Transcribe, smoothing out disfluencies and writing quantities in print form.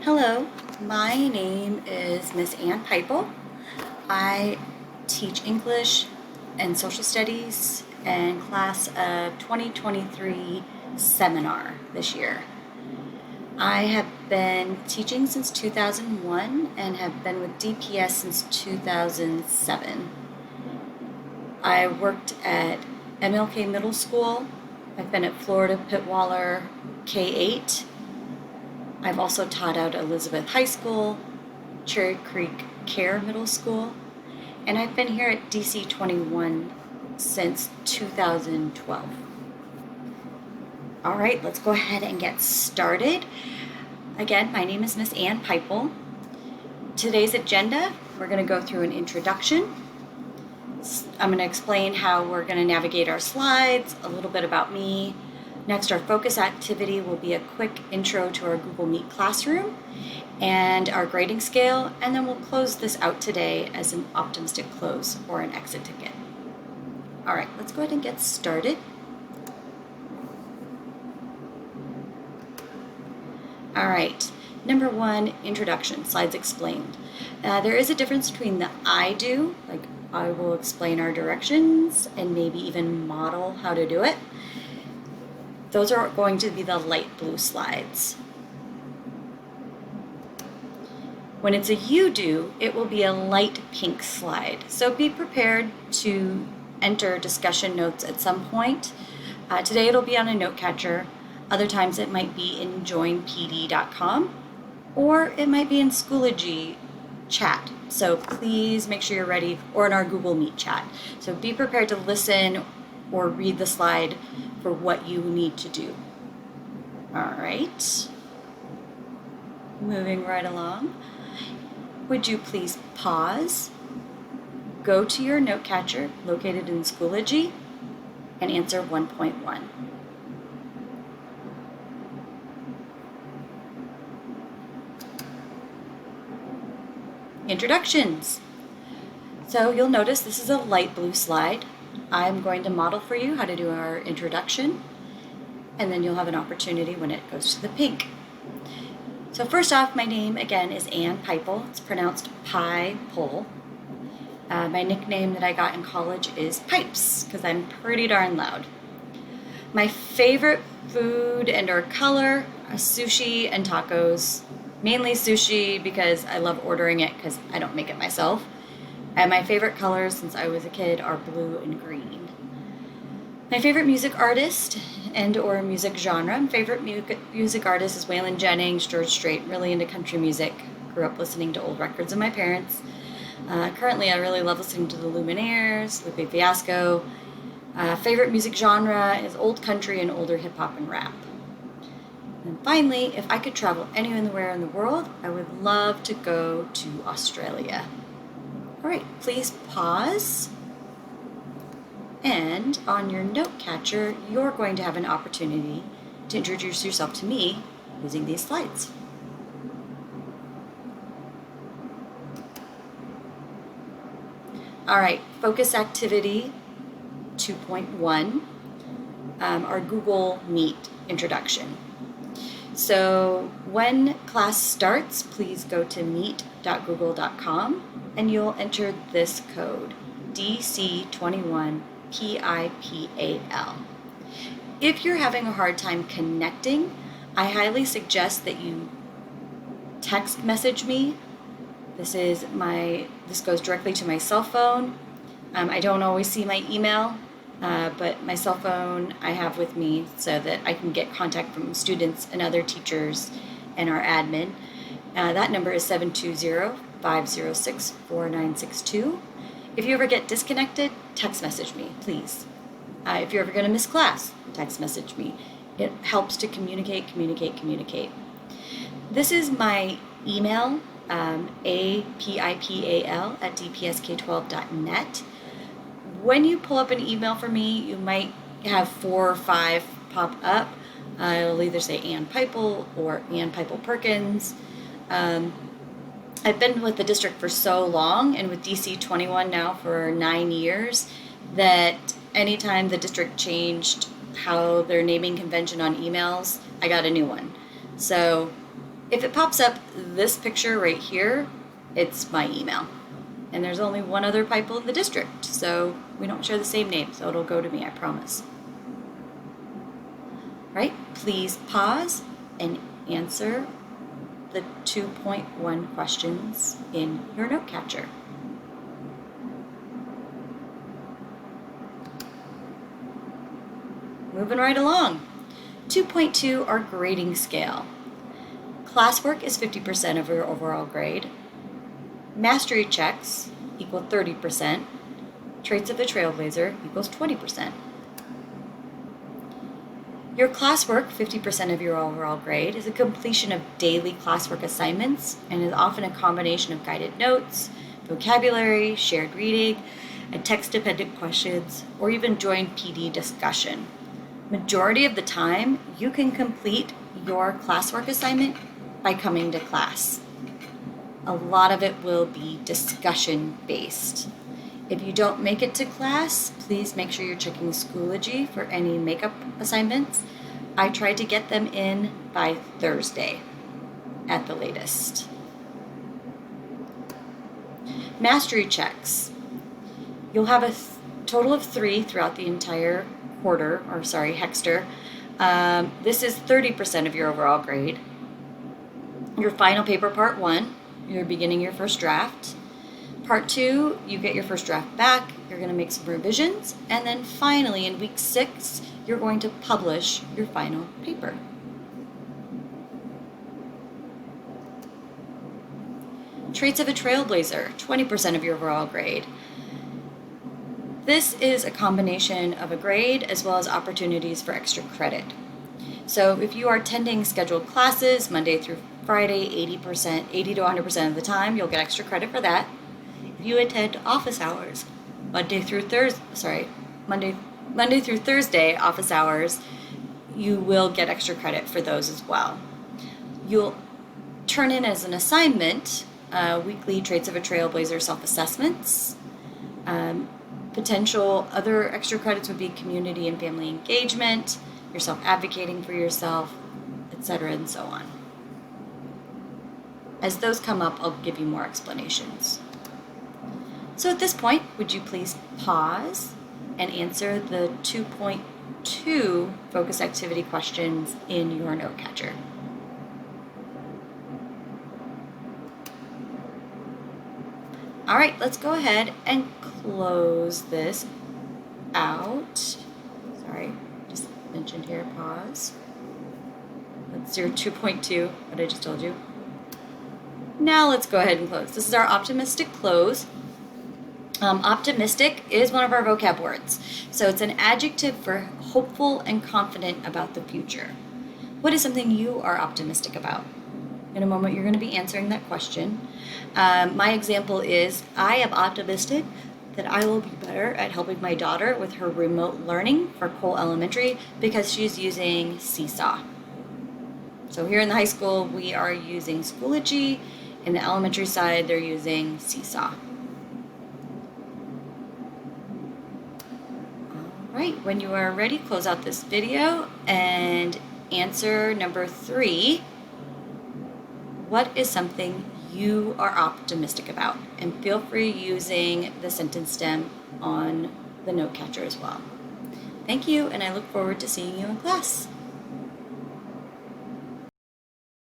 Hello, my name is Miss Ann Pipel. I teach English and Social Studies in class of 2023 seminar this year. I have been teaching since 2001 and have been with DPS since 2007. I worked at MLK Middle School. I've been at Florida Pittwaller K-8. I've also taught out Elizabeth High School, Cherry Creek Care Middle School, and I've been here at DC 21 since 2012. All right, let's go ahead and get started. Again, my name is Miss Ann Pipel. Today's agenda, we're going to go through an introduction. I'm going to explain how we're going to navigate our slides, a little bit about me. Next, our focus activity will be a quick intro to our Google Meet classroom and our grading scale, and then we'll close this out today as an optimistic close or an exit ticket. All right, let's go ahead and get started. All right, number one, introduction, slides explained. There is a difference between the I do, like I will explain our directions and maybe even model how to do it. Those are going to be the light blue slides. When it's a you do, it will be a light pink slide. So be prepared to enter discussion notes at some point. Today it'll be on a note catcher. Other times it might be in joinpd.com or it might be in Schoology chat. So please make sure you're ready, or in our Google Meet chat. So be prepared to listen or read the slide for what you need to do. All right. Moving right along. Would you please pause, go to your note catcher located in Schoology, and answer 1.1. Introductions. So you'll notice this is a light blue slide. I'm going to model for you how to do our introduction, and then you'll have an opportunity when it goes to the pink. So first off, my name again is Ann Pipel. It's pronounced Pie-Pole. My nickname that I got in college is Pipes because I'm pretty darn loud. My favorite food and or color are sushi and tacos. Mainly sushi because I love ordering it because I don't make it myself. And my favorite colors since I was a kid are blue and green. My favorite music artist and or music genre. My favorite music artist is Waylon Jennings, George Strait, really into country music. Grew up listening to old records of my parents. Currently I really love listening to the Lumineers, Lupe Fiasco. Favorite music genre is old country and older hip hop and rap. And finally, if I could travel anywhere in the world, I would love to go to Australia. All right, please pause. And on your note catcher, you're going to have an opportunity to introduce yourself to me using these slides. All right, focus activity 2.1, our Google Meet introduction. So when class starts, please go to meet.google.com and you'll enter this code, DC21PIPAL. If you're having a hard time connecting, I highly suggest that you text message me. This goes directly to my cell phone. I don't always see my email. But my cell phone I have with me so that I can get contact from students and other teachers and our admin. That number is 720-506-4962. If you ever get disconnected, text message me, please. If you're ever going to miss class, text message me. It helps to communicate. This is my email, apipal@dpsk12.net. When you pull up an email for me, you might have 4 or 5 pop up. It'll either say Ann Pipel or Ann Pipel Perkins. I've been with the district for so long and with DC 21 now for 9 years that anytime the district changed how their naming convention on emails, I got a new one. So If it pops up this picture right here, it's my email. And there's only one other Piple in the district, so we don't share the same name, so it'll go to me, I promise. Right? Please pause and answer the 2.1 questions in your note catcher. Moving right along. 2.2, our grading scale. Classwork is 50% of your overall grade. Mastery checks equal 30%. Traits of the Trailblazer equals 20%. Your classwork, 50% of your overall grade, is a completion of daily classwork assignments and is often a combination of guided notes, vocabulary, shared reading, and text-dependent questions, or even joint PD discussion. Majority of the time, you can complete your classwork assignment by coming to class. A lot of it will be discussion-based. If you don't make it to class, please make sure you're checking Schoology for any makeup assignments. I try to get them in by Thursday at the latest. Mastery checks. You'll have a total of 3 throughout the entire hexter. This is 30% of your overall grade. Your final paper, part 1, you're beginning your first draft. Part 2, you get your first draft back, you're going to make some revisions, and then finally in week 6, you're going to publish your final paper. Traits of a Trailblazer, 20% of your overall grade. This is a combination of a grade as well as opportunities for extra credit. So if you are attending scheduled classes Monday through Friday, 80 to 100% of the time, you'll get extra credit for that. If you attend office hours, Monday through Thursday office hours, you will get extra credit for those as well. You'll turn in as an assignment weekly Traits of a Trailblazer self-assessments. Potential other extra credits would be community and family engagement, yourself advocating for yourself, etc., and so on. As those come up, I'll give you more explanations. So at this point, would you please pause and answer the 2.2 focus activity questions in your note catcher. All right, let's go ahead and close this out. Sorry, just mentioned here, pause. That's your 2.2, what I just told you. Now let's go ahead and close. This is our optimistic close. Optimistic is one of our vocab words. So it's an adjective for hopeful and confident about the future. What is something you are optimistic about? In a moment, you're going to be answering that question. My example is, I am optimistic that I will be better at helping my daughter with her remote learning for Cole Elementary because she's using Seesaw. So here in the high school, we are using Schoology. In the elementary side, they're using Seesaw. All right, when you are ready, close out this video and answer number 3. What is something you are optimistic about? And feel free using the sentence stem on the note catcher as well. Thank you, and I look forward to seeing you in class.